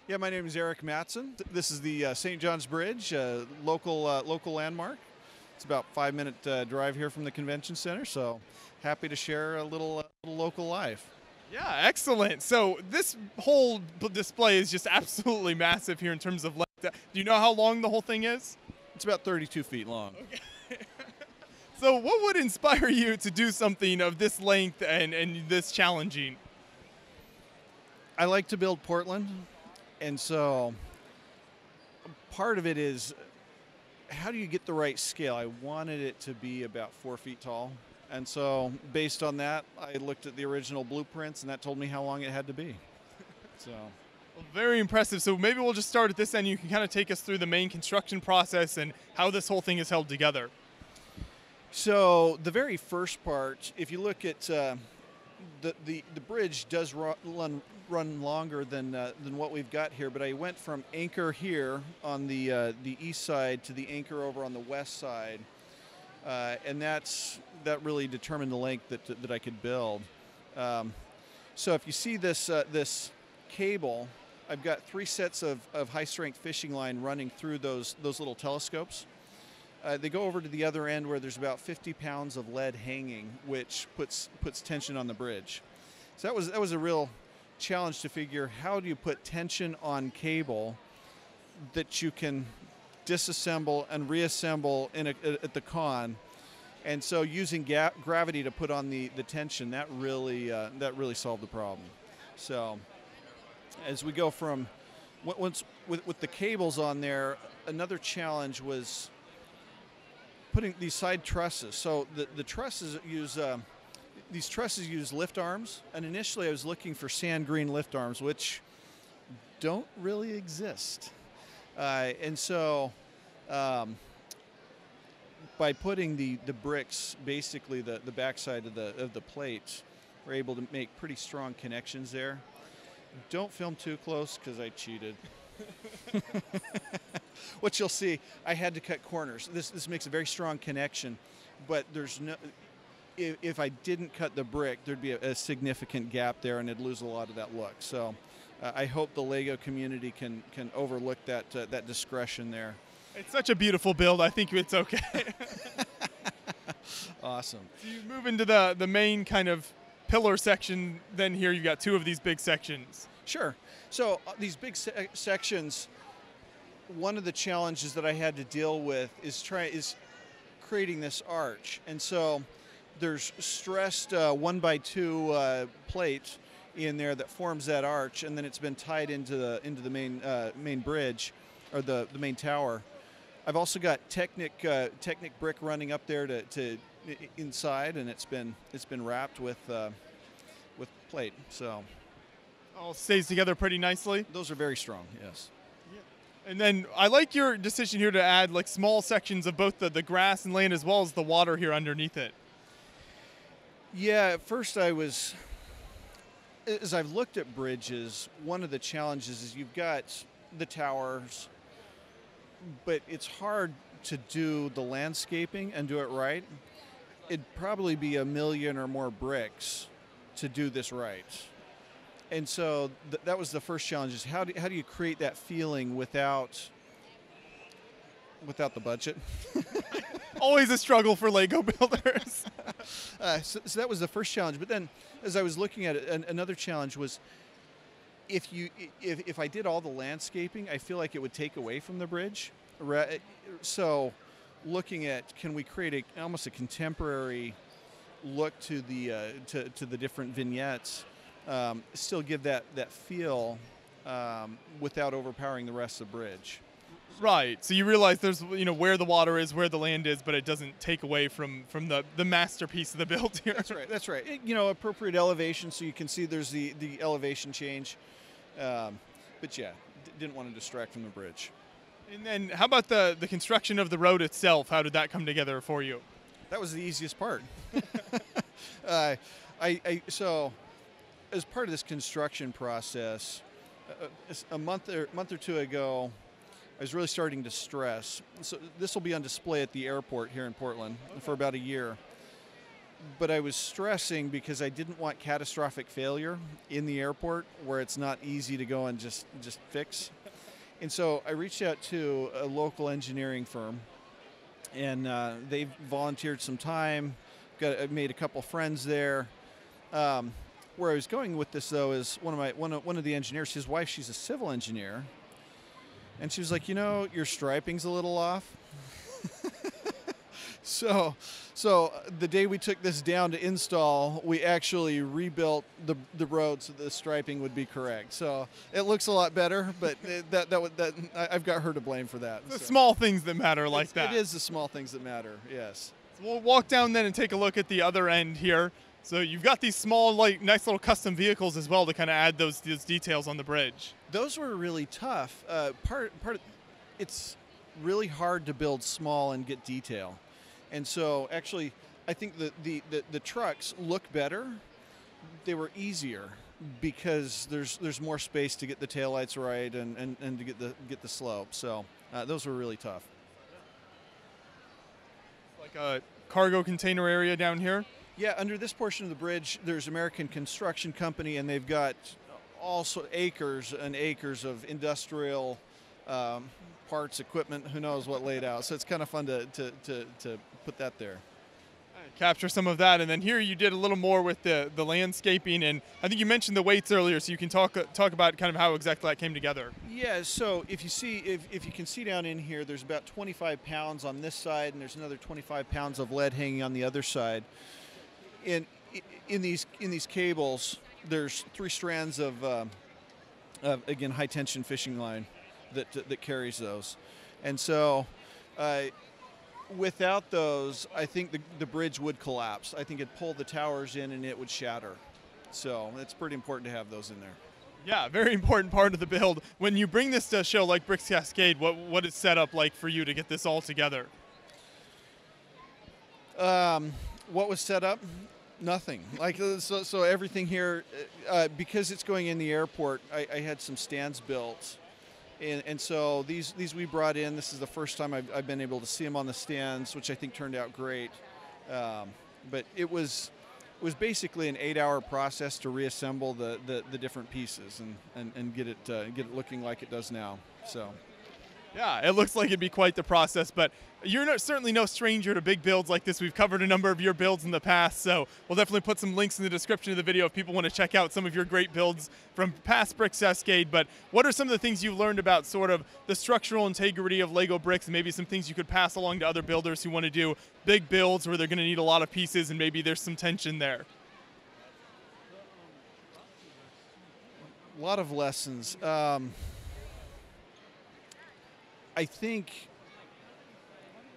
Yeah, my name is Erik Mattson. This is the St. John's Bridge, local landmark. It's about a 5-minute drive here from the convention center, so happy to share a little local life. Yeah, excellent. So this whole display is just absolutely massive here in terms of length. Do you know how long the whole thing is? It's about 32 feet long. Okay. So what would inspire you to do something of this length and this challenging? I like to build Portland, and so part of it is how do you get the right scale? I wanted it to be about 4 feet tall. And so based on that, I looked at the original blueprints, and that told me how long it had to be. So, well, very impressive. So maybe we'll just start at this end. You can kind of take us through the main construction process and how this whole thing is held together. So the very first part, if you look at the bridge does run longer than what we've got here, but I went from anchor here on the east side to the anchor over on the west side, and that really determined the length that I could build. So if you see this cable, I've got 3 sets of high-strength fishing line running through those little telescopes. They go over to the other end where there's about 50 pounds of lead hanging, which puts tension on the bridge. So that was a real challenge to figure, how do you put tension on cable that you can disassemble and reassemble at the con. And so using gravity to put on the tension, that really solved the problem. So as we go from, once with the cables on there, another challenge was putting these side trusses. So the trusses use, these trusses use lift arms, and initially I was looking for sand green lift arms, which don't really exist. And so by putting the bricks, basically the backside of the plate, we're able to make pretty strong connections there. Don't film too close because I cheated. What you'll see, I had to cut corners. This makes a very strong connection, but there's no. If I didn't cut the brick, there'd be a significant gap there, and it'd lose a lot of that look. So I hope the Lego community can overlook that discretion there. It's such a beautiful build. I think it's okay. Awesome. So you move into the main kind of pillar section. Then here you've got 2 of these big sections. Sure. So these big sections, one of the challenges that I had to deal with is creating this arch, and so there's stressed 1x2 plate in there that forms that arch, and then it's been tied into the main bridge, or the main tower. I've also got Technic brick running up there to inside, and it's been wrapped with plate. So all stays together pretty nicely. Those are very strong. Yes. Yeah. And then I like your decision here to add like small sections of both the grass and land as well as the water here underneath it. Yeah, at first as I've looked at bridges, one of the challenges is you've got the towers, but it's hard to do the landscaping and do it right. It'd probably be 1 million or more bricks to do this right. And so that was the first challenge, is how do you create that feeling without the budget? Always a struggle for Lego builders. So that was the first challenge. But then as I was looking at it, another challenge was if I did all the landscaping, I feel like it would take away from the bridge. So looking at, can we create almost a contemporary look to the different vignettes, still give that feel without overpowering the rest of the bridge. Right. So you realize there's where the water is, where the land is, but it doesn't take away from the masterpiece of the build here. That's right. That's right. Appropriate elevation, so you can see there's the elevation change. But yeah, didn't want to distract from the bridge. And then how about the construction of the road itself? How did that come together for you? That was the easiest part. So as part of this construction process, a month or 2 ago, I was really starting to stress. So this will be on display at the airport here in Portland for about a year. but I was stressing because I didn't want catastrophic failure in the airport where it's not easy to go and just fix. And so I reached out to a local engineering firm, and they volunteered some time. I made a couple friends there. Where I was going with this, though, is one of the engineers, his wife, she's a civil engineer, and she was like, your striping's a little off. So the day we took this down to install, we actually rebuilt the road so the striping would be correct. So it looks a lot better, but I've got her to blame for that. The small things that matter like that. It is the small things that matter, yes. So we'll walk down then and take a look at the other end here. So you've got these small, nice little custom vehicles as well to kind of add those details on the bridge. Those were really tough. It's really hard to build small and get detail. And so actually, I think the trucks look better. They were easier because there's more space to get the taillights right and to get the slope. So those were really tough. Like a cargo container area down here? Yeah, under this portion of the bridge, there's American Construction Company, and they've got also acres and acres of industrial parts, equipment, who knows what laid out. So it's kind of fun to put that there. Capture some of that, and then here you did a little more with the landscaping, and I think you mentioned the weights earlier, so you can talk about kind of how exactly that came together. Yeah, so if you can see down in here, there's about 25 pounds on this side, and there's another 25 pounds of lead hanging on the other side. In these cables, there's 3 strands of again, high tension fishing line that carries those, and so without those, I think the bridge would collapse. I think it'd pull the towers in and it would shatter. So it's pretty important to have those in there. Yeah, very important part of the build. When you bring this to a show like Bricks Cascade, what is set up like for you to get this all together? What was set up? Nothing. So everything here, because it's going in the airport, I had some stands built. And so these we brought in. This is the first time I've been able to see them on the stands, which I think turned out great. But it was basically an 8-hour process to reassemble the different pieces and get it looking like it does now. So. Yeah, it looks like it'd be quite the process, but you're certainly no stranger to big builds like this. We've covered a number of your builds in the past, so we'll definitely put some links in the description of the video if people want to check out some of your great builds from past Bricks Cascade. But what are some of the things you've learned about sort of the structural integrity of Lego bricks, and maybe some things you could pass along to other builders who want to do big builds where they're going to need a lot of pieces and maybe there's some tension there? A lot of lessons. I think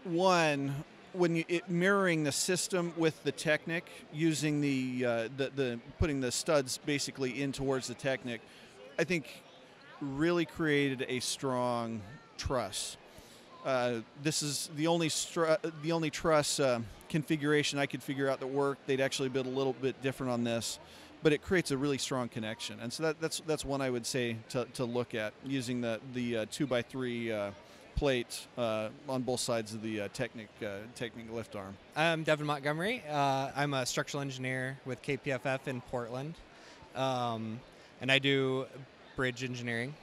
one, when mirroring the system with the Technic, using putting the studs basically in towards the Technic, I think really created a strong truss. This is the only truss configuration I could figure out that worked. They'd actually been a little bit different on this, but it creates a really strong connection. And so that's one I would say to look at, using the 2x3 plate on both sides of the Technic lift arm. I'm Devon Montgomery. I'm a structural engineer with KPFF in Portland, and I do bridge engineering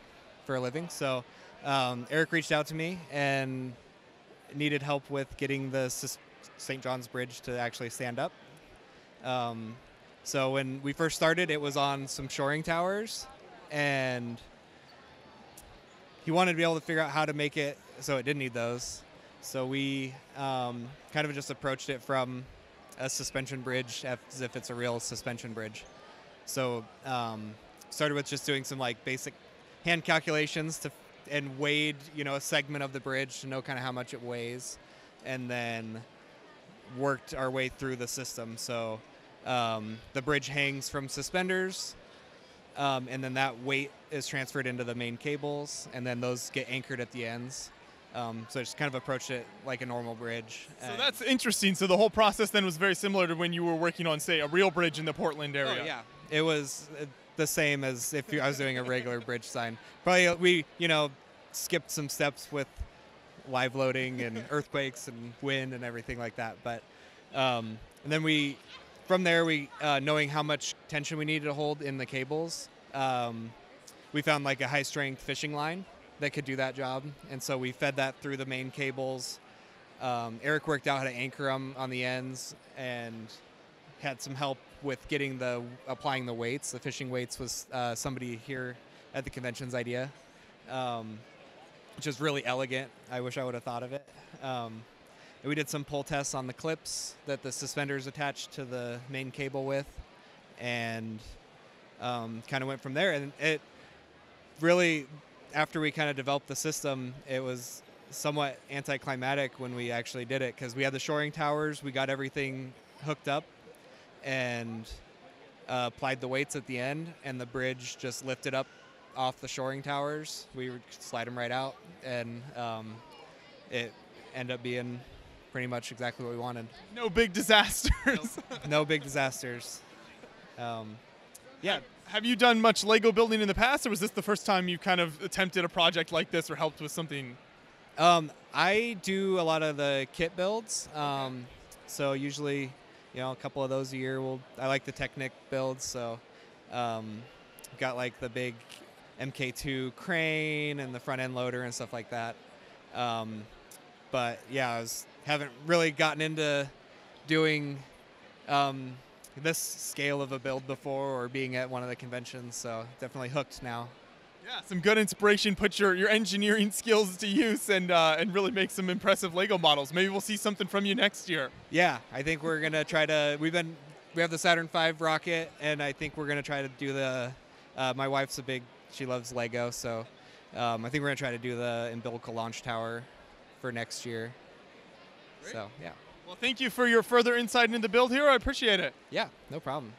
for a living. So Erik reached out to me and needed help with getting the St. John's Bridge to actually stand up. So when we first started, it was on some shoring towers, and he wanted to be able to figure out how to make it so it didn't need those. So we kind of just approached it from a suspension bridge as if it's a real suspension bridge. So started with just doing some basic hand calculations and weighed a segment of the bridge to know kind of how much it weighs, and then worked our way through the system. So the bridge hangs from suspenders, and then that weight is transferred into the main cables, and then those get anchored at the ends. So I just kind of approached it like a normal bridge. So that's interesting. So the whole process then was very similar to when you were working on, say, a real bridge in the Portland area. Oh, yeah. It was the same as if I was doing a regular bridge sign. Probably we, skipped some steps with live loading and earthquakes and wind and everything like that. But And then from there, knowing how much tension we needed to hold in the cables, we found like a high-strength fishing line that could do that job. And so we fed that through the main cables. Erik worked out how to anchor them on the ends and had some help with applying the weights. The fishing weights was somebody here at the convention's idea, which is really elegant. I wish I would have thought of it. And we did some pull tests on the clips that the suspenders attached to the main cable with, and kind of went from there. And it really, after we kind of developed the system, it was somewhat anticlimactic when we actually did it, because we had the shoring towers, we got everything hooked up, and applied the weights at the end, and the bridge just lifted up off the shoring towers. We would slide them right out, and it ended up being pretty much exactly what we wanted. No big disasters. No big disasters. Yeah. Have you done much Lego building in the past, or was this the first time you kind of attempted a project like this or helped with something? I do a lot of the kit builds. So usually, a couple of those a year. I like the Technic builds, so got like the big MK2 crane and the front end loader and stuff like that. But yeah, haven't really gotten into doing this scale of a build before, or being at one of the conventions, so definitely hooked now. Yeah, some good inspiration. Put your engineering skills to use and really make some impressive Lego models. Maybe we'll see something from you next year. Yeah, I think we're gonna try to. We have the Saturn V rocket, and I think we're gonna try to do the. My wife's she loves Lego, so I think we're gonna try to do the umbilical launch tower for next year. Great. So yeah. Well, thank you for your further insight into the build here. I appreciate it. Yeah, no problem.